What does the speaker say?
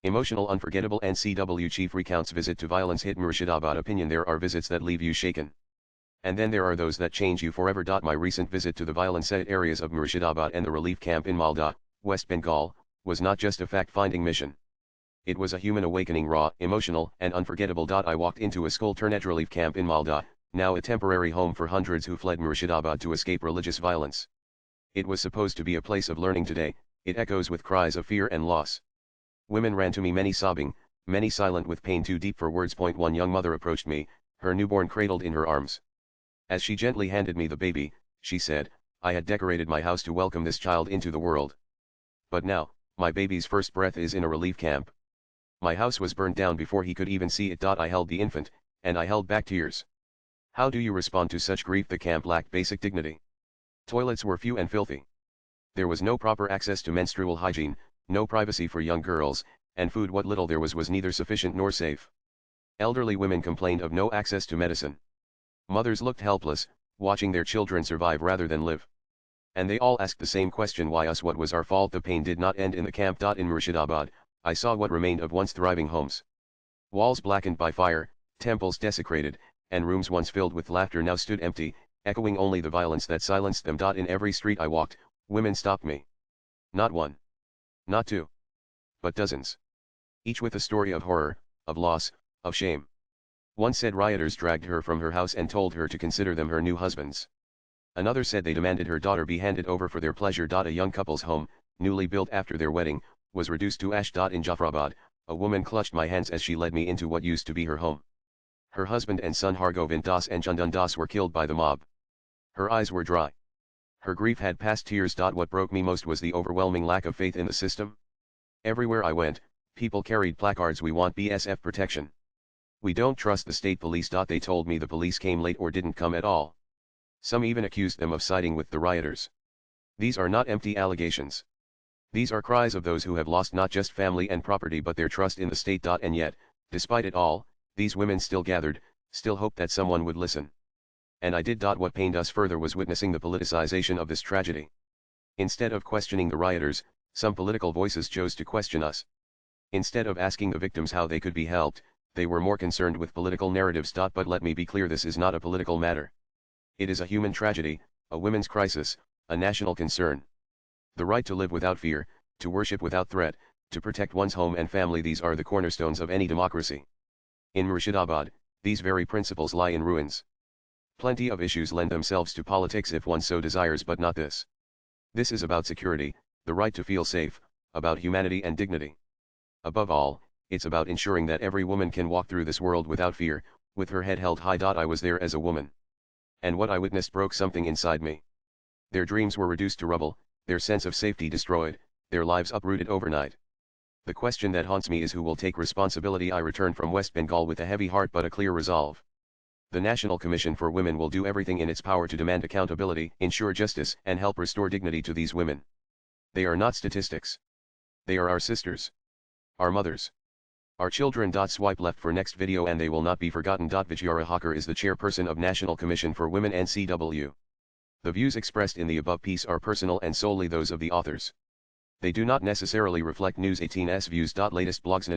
Emotional unforgettable NCW chief recounts visit to ViolenceHit Murshidabad opinion. There are visits that leave you shaken. And then there are those that change you forever. My recent visit to the ViolenceHit areas of Murshidabad and the relief camp in Malda, West Bengal, was not just a fact-finding mission. It was a human awakening, raw, emotional, and unforgettable. I walked into a school-turned relief camp in Malda, now a temporary home for hundreds who fled Murshidabad to escape religious violence. It was supposed to be a place of learning. Today, it echoes with cries of fear and loss. Women ran to me, many sobbing, many silent with pain too deep for words. One young mother approached me, her newborn cradled in her arms. As she gently handed me the baby, she said, "I had decorated my house to welcome this child into the world. But now, my baby's first breath is in a relief camp. My house was burned down before he could even see it." I held the infant, and I held back tears. How do you respond to such grief? The camp lacked basic dignity. Toilets were few and filthy. There was no proper access to menstrual hygiene, no privacy for young girls, and food, what little there was neither sufficient nor safe. Elderly women complained of no access to medicine. Mothers looked helpless, watching their children survive rather than live. And they all asked the same question: why us? What was our fault? The pain did not end in the camp. In Murshidabad, I saw what remained of once thriving homes. Walls blackened by fire, temples desecrated, and rooms once filled with laughter now stood empty, echoing only the violence that silenced them. In every street I walked, women stopped me. Not one. Not two. But dozens. Each with a story of horror, of loss, of shame. One said rioters dragged her from her house and told her to consider them her new husbands. Another said they demanded her daughter be handed over for their pleasure. A young couple's home, newly built after their wedding, was reduced to ash. In Jafarabad, a woman clutched my hands as she led me into what used to be her home. Her husband and son Hargovind Das and Chandan Das were killed by the mob. Her eyes were dry. Her grief had past tears. What broke me most was the overwhelming lack of faith in the system. Everywhere I went, people carried placards: "We want BSF protection. We don't trust the state police." They told me the police came late or didn't come at all. Some even accused them of siding with the rioters. These are not empty allegations. These are cries of those who have lost not just family and property but their trust in the state. And yet, despite it all, these women still gathered, still hoped that someone would listen. And I did. What pained us further was witnessing the politicization of this tragedy. Instead of questioning the rioters, some political voices chose to question us. Instead of asking the victims how they could be helped, they were more concerned with political narratives. But let me be clear, this is not a political matter. It is a human tragedy, a women's crisis, a national concern. The right to live without fear, to worship without threat, to protect one's home and family, these are the cornerstones of any democracy. In Murshidabad, these very principles lie in ruins. Plenty of issues lend themselves to politics if one so desires, but not this. This is about security, the right to feel safe, about humanity and dignity. Above all, it's about ensuring that every woman can walk through this world without fear, with her head held high. I was there as a woman. And what I witnessed broke something inside me. Their dreams were reduced to rubble, their sense of safety destroyed, their lives uprooted overnight. The question that haunts me is who will take responsibility. I return from West Bengal with a heavy heart but a clear resolve. The National Commission for Women will do everything in its power to demand accountability, ensure justice, and help restore dignity to these women. They are not statistics. They are our sisters. Our mothers. Our children. Swipe left for next video and they will not be forgotten. Vijayara Hawker is the chairperson of National Commission for Women NCW. The views expressed in the above piece are personal and solely those of the authors. They do not necessarily reflect News 18's views. Latest blogs.